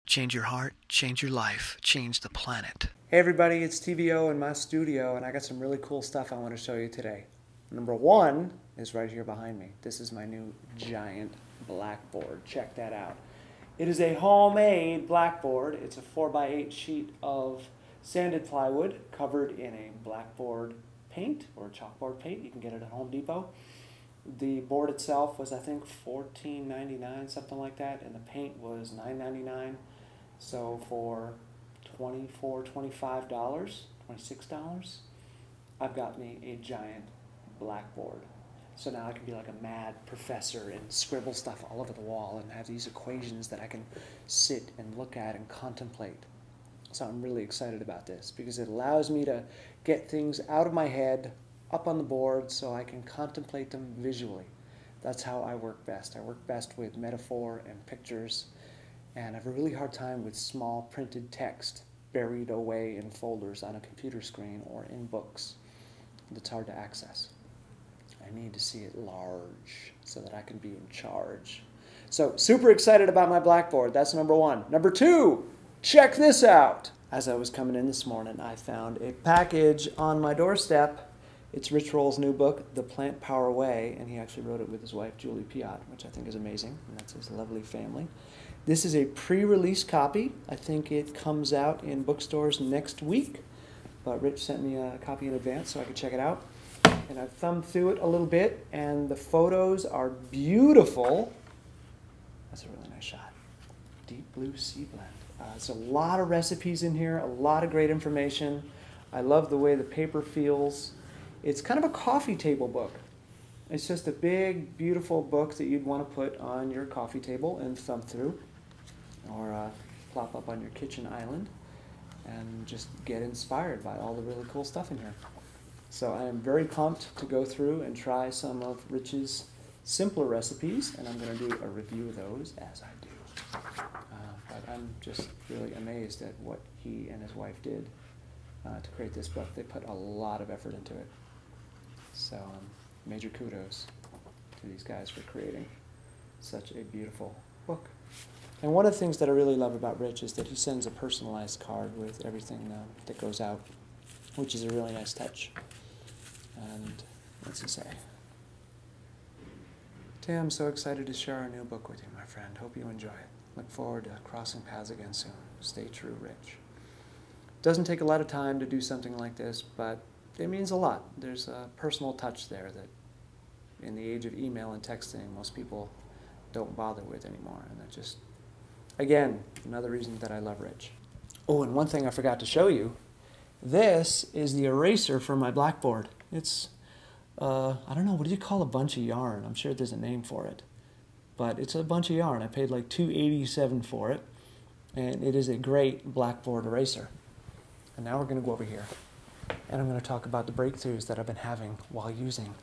Change your heart, change your life, change the planet. Hey everybody, it's TVO in my studio, and I got some really cool stuff I want to show you today. Number one is right here behind me. This is my new giant blackboard. Check that out. It is a homemade blackboard. It's a 4x8 sheet of sanded plywood covered in a blackboard paint or chalkboard paint. You can get it at Home Depot. The board itself was, I think, $14.99, something like that, and the paint was $9.99. So for $24, $25, $26, I've got me a giant blackboard. So now I can be like a mad professor and scribble stuff all over the wall and have these equations that I can sit and look at and contemplate. So I'm really excited about this because it allows me to get things out of my head, up on the board, so I can contemplate them visually. That's how I work best. I work best with metaphor and pictures, and I have a really hard time with small printed text buried away in folders on a computer screen or in books. It's hard to access. I need to see it large so that I can be in charge. So super excited about my blackboard. That's number one. Number two, check this out. As I was coming in this morning, I found a package on my doorstep. It's Rich Roll's new book, The Plantpower Way, and he actually wrote it with his wife, Julie Piot, which I think is amazing, and that's his lovely family. This is a pre-release copy. I think it comes out in bookstores next week, but Rich sent me a copy in advance so I could check it out. And I've thumbed through it a little bit, and the photos are beautiful. That's a really nice shot. Deep blue sea blend. There's a lot of recipes in here, a lot of great information. I love the way the paper feels. It's kind of a coffee table book. It's just a big, beautiful book that you'd want to put on your coffee table and thumb through, or plop up on your kitchen island and just get inspired by all the really cool stuff in here. So I am very pumped to go through and try some of Rich's simpler recipes, and I'm going to do a review of those as I do. But I'm just really amazed at what he and his wife did to create this book. They put a lot of effort into it. So major kudos to these guys for creating such a beautiful book. And one of the things that I really love about Rich is that he sends a personalized card with everything that goes out, which is a really nice touch. And what's he say? Tim, I'm so excited to share our new book with you, my friend. Hope you enjoy it. Look forward to crossing paths again soon. Stay true, Rich. Doesn't take a lot of time to do something like this, but it means a lot. There's a personal touch there that in the age of email and texting, most people don't bother with anymore. And that just, again, another reason that I love Rich. Oh, and one thing I forgot to show you. This is the eraser for my blackboard. It's, I don't know, what do you call a bunch of yarn? I'm sure there's a name for it. But it's a bunch of yarn. I paid like $2.87 for it. And it is a great blackboard eraser. And now we're going to go over here. And I'm going to talk about the breakthroughs that I've been having while using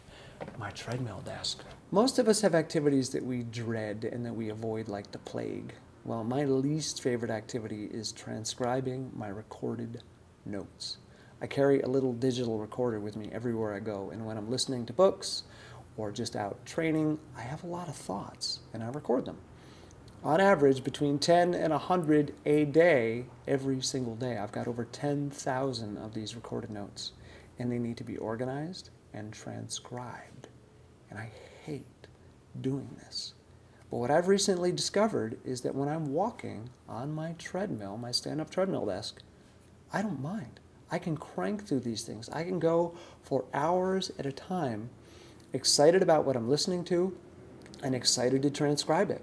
my treadmill desk. Most of us have activities that we dread and that we avoid like the plague. Well, my least favorite activity is transcribing my recorded notes. I carry a little digital recorder with me everywhere I go, and when I'm listening to books or just out training, I have a lot of thoughts, and I record them. On average, between 10 and 100 a day, every single day. I've got over 10,000 of these recorded notes, and they need to be organized and transcribed. And I hate doing this. But what I've recently discovered is that when I'm walking on my treadmill, my stand-up treadmill desk, I don't mind. I can crank through these things. I can go for hours at a time, excited about what I'm listening to and excited to transcribe it.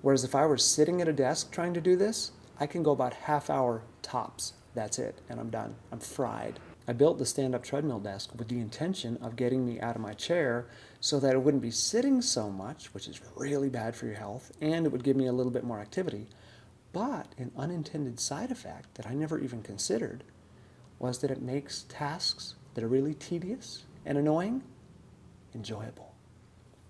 Whereas if I were sitting at a desk trying to do this, I can go about half hour tops. That's it, and I'm done. I'm fried. I built the stand-up treadmill desk with the intention of getting me out of my chair so that it wouldn't be sitting so much, which is really bad for your health, and it would give me a little bit more activity. But an unintended side effect that I never even considered was that it makes tasks that are really tedious and annoying enjoyable.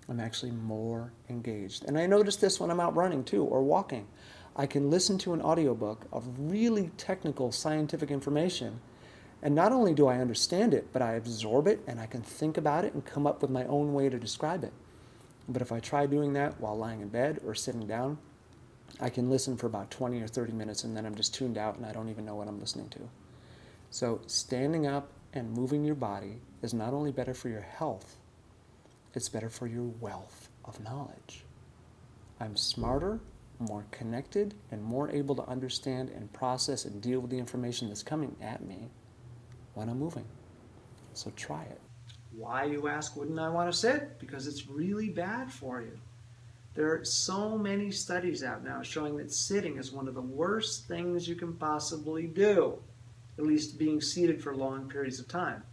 I'm actually more engaged. And I notice this when I'm out running too, or walking. I can listen to an audiobook of really technical scientific information, and not only do I understand it, but I absorb it and I can think about it and come up with my own way to describe it. But if I try doing that while lying in bed or sitting down, I can listen for about 20 or 30 minutes and then I'm just tuned out and I don't even know what I'm listening to. So standing up and moving your body is not only better for your health, it's better for your wealth of knowledge. I'm smarter, more connected, and more able to understand and process and deal with the information that's coming at me when I'm moving. So try it. Why, you ask, wouldn't I want to sit? Because it's really bad for you. There are so many studies out now showing that sitting is one of the worst things you can possibly do, at least being seated for long periods of time.